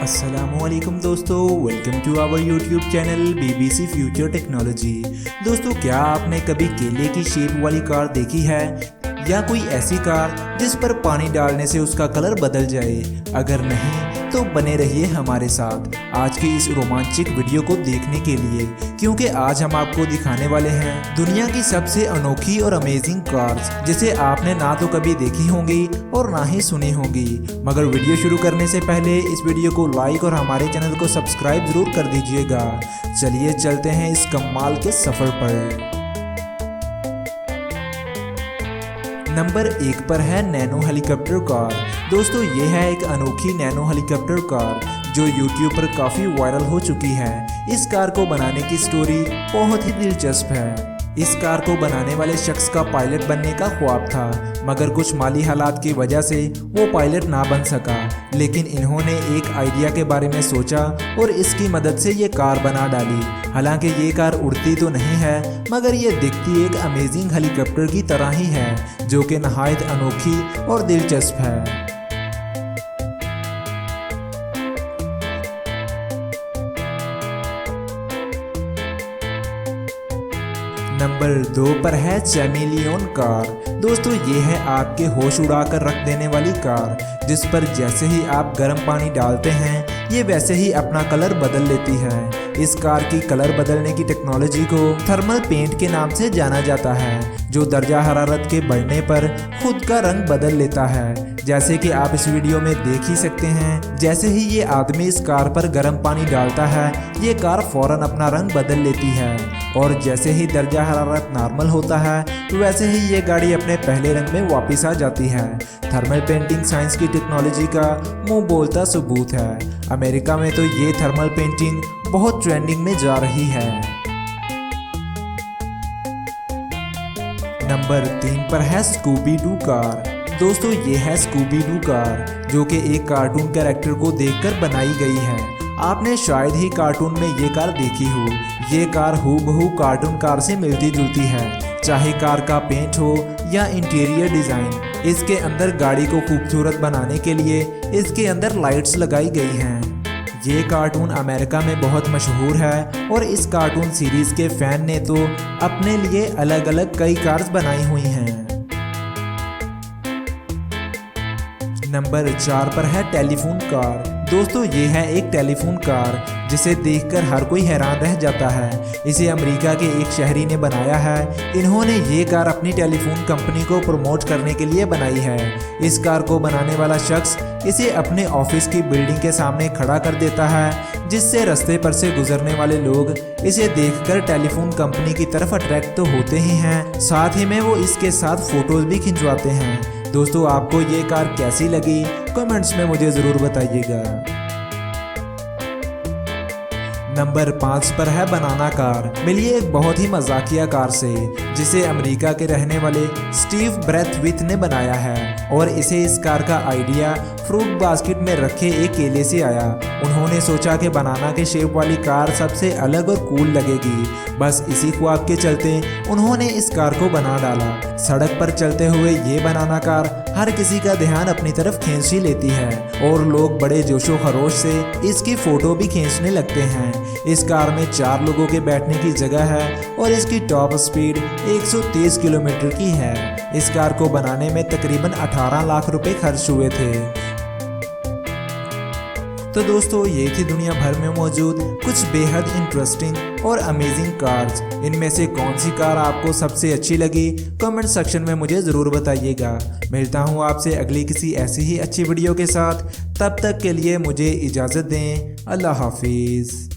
अस्सलामुअलैकुम दोस्तों, welcome to our YouTube channel BBC future technology. दोस्तों, क्या आपने कभी केले की शेप वाली कार देखी है या कोई ऐसी कार जिस पर पानी डालने से उसका कलर बदल जाए? अगर नहीं तो बने रहिए हमारे साथ आज की इस रोमांचक वीडियो को देखने के लिए, क्योंकि आज हम आपको दिखाने वाले हैं दुनिया की सबसे अनोखी और अमेजिंग कार्स, जिसे आपने ना तो कभी देखी होंगी और ना ही सुनी होंगी। मगर वीडियो शुरू करने से पहले इस वीडियो को लाइक और हमारे चैनल को सब्सक्राइब जरूर कर दीजिएगा। चलिए चलते हैं इस कमाल के सफर पर। नंबर 1 पर है नैनो हेलीकॉप्टर कार। दोस्तों, ये है एक अनोखी नैनो हेलीकॉप्टर कार जो YouTube पर काफ़ी वायरल हो चुकी है। इस कार को बनाने की स्टोरी बहुत ही दिलचस्प है। इस कार को बनाने वाले शख्स का पायलट बनने का ख्वाब था, मगर कुछ माली हालात की वजह से वो पायलट ना बन सका। लेकिन इन्होंने एक आइडिया के बारे में सोचा और इसकी मदद से ये कार बना डाली। हालांकि ये कार उड़ती तो नहीं है, मगर ये दिखती एक अमेजिंग हेलीकॉप्टर की तरह ही है, जो कि नहायत अनोखी और दिलचस्प है। नंबर 2 पर है चैमेलियन कार। दोस्तों, ये है आपके होश उड़ा कर रख देने वाली कार, जिस पर जैसे ही आप गर्म पानी डालते हैं ये वैसे ही अपना कलर बदल लेती है। इस कार की कलर बदलने की टेक्नोलॉजी को थर्मल पेंट के नाम से जाना जाता है, जो दर्जा हरारत के बढ़ने पर खुद का रंग बदल लेता है। जैसे कि आप इस वीडियो में देख ही सकते हैं, जैसे ही ये आदमी इस कार पर गर्म पानी डालता है ये कार फौरन अपना रंग बदल लेती है, और जैसे ही दर्जा हरारत नॉर्मल होता है वैसे ही ये गाड़ी अपने पहले रंग में वापस आ जाती है। थर्मल पेंटिंग साइंस की टेक्नोलॉजी का मुंह बोलता सबूत है। अमेरिका में तो ये थर्मल पेंटिंग बहुत ट्रेंडिंग में जा रही है। नंबर 3 पर है स्कूबी डू कार। दोस्तों, ये है स्कूबी डू कार, जो कि एक कार्टून कैरेक्टर को देखकर बनाई गई है। आपने शायद ही कार्टून में ये कार देखी हो। ये कार हूबहू कार्टून कार से मिलती जुलती है, चाहे कार का पेंट हो या इंटीरियर डिज़ाइन। इसके अंदर गाड़ी को खूबसूरत बनाने के लिए इसके अंदर लाइट्स लगाई गई हैं। ये कार्टून अमेरिका में बहुत मशहूर है और इस कार्टून सीरीज़ के फैन ने तो अपने लिए अलग अलग कई कार्स बनाई हुई हैं। नंबर 4 पर है टेलीफोन कार। दोस्तों, ये है एक टेलीफोन कार जिसे देखकर हर कोई हैरान रह जाता है। इसे अमेरिका के एक शहरी ने बनाया है। इन्होंने ये कार अपनी टेलीफोन कंपनी को प्रमोट करने के लिए बनाई है। इस कार को बनाने वाला शख्स इसे अपने ऑफिस की बिल्डिंग के सामने खड़ा कर देता है, जिससे रास्ते पर से गुजरने वाले लोग इसे देखकर टेलीफोन कंपनी की तरफ अट्रैक्ट तो होते ही हैं, साथ ही में वो इसके साथ फोटोज भी खिंचवाते हैं। दोस्तों, आपको ये कार कैसी लगी कमेंट्स में मुझे ज़रूर बताइएगा। नंबर 5 पर है बनाना कार। मिलिए एक बहुत ही मजाकिया कार से, जिसे अमेरिका के रहने वाले स्टीव ब्रैथविथ ने बनाया है, और इसे इस कार का आइडिया फ्रूट बास्केट में रखे एक केले से आया। उन्होंने सोचा कि बनाना के शेप वाली कार सबसे अलग और कूल लगेगी। बस इसी ख्वाब के चलते उन्होंने इस कार को बना डाला। सड़क पर चलते हुए ये बनाना कार हर किसी का ध्यान अपनी तरफ खींच ही लेती है, और लोग बड़े जोशो खरोश से इसकी फोटो भी खींचने लगते हैं। इस कार में 4 लोगों के बैठने की जगह है और इसकी टॉप स्पीड 130 किलोमीटर की है। इस कार को बनाने में तकरीबन 18 लाख रुपए खर्च हुए थे। तो दोस्तों, ये थी दुनिया भर में मौजूद कुछ बेहद इंटरेस्टिंग और अमेजिंग कार्स। इनमें से कौन सी कार आपको सबसे अच्छी लगी कमेंट सेक्शन में मुझे ज़रूर बताइएगा। मिलता हूँ आपसे अगली किसी ऐसी ही अच्छी वीडियो के साथ। तब तक के लिए मुझे इजाज़त दें। अल्लाह हाफिज़।